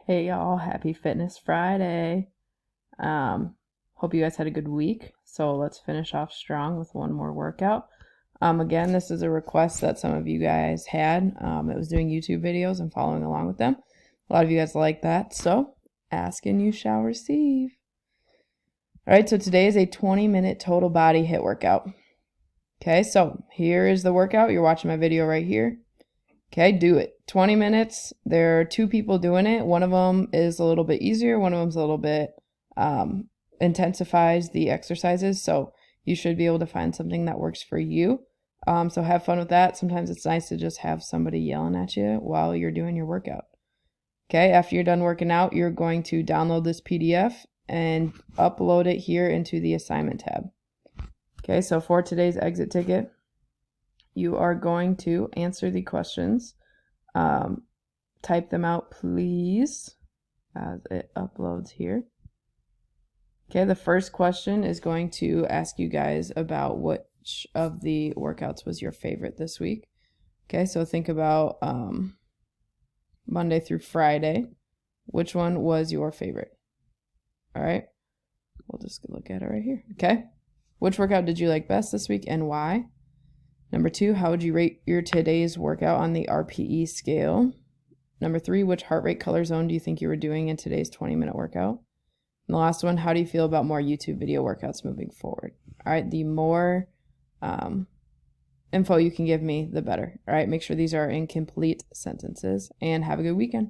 Hey y'all, happy Fitness Friday. Hope you guys had a good week. So let's finish off strong with one more workout. Again, this is a request that some of you guys had. It was doing YouTube videos and following along with them. A lot of you guys like that, so ask and you shall receive. All right, so today is a 20-minute total body HIIT workout. Okay, so here is the workout. You're watching my video right here. Okay, do it. 20 minutes. There are two people doing it. One of them is a little bit easier. One of them's a little bit intensifies the exercises. So you should be able to find something that works for you. So have fun with that. Sometimes it's nice to just have somebody yelling at you while you're doing your workout. Okay, after you're done working out, you're going to download this PDF and upload it here into the assignment tab. Okay, so for today's exit ticket, you are going to answer the questions. Type them out, please, as it uploads here. Okay, the first question is going to ask you guys about which of the workouts was your favorite this week. Okay, so think about Monday through Friday. Which one was your favorite? All right, we'll just look at it right here. Okay, which workout did you like best this week and why? Number 2, how would you rate your today's workout on the RPE scale? Number 3, which heart rate color zone do you think you were doing in today's 20-minute workout? And the last one, how do you feel about more YouTube video workouts moving forward? All right, the more info you can give me, the better. All right, make sure these are in complete sentences, and have a good weekend.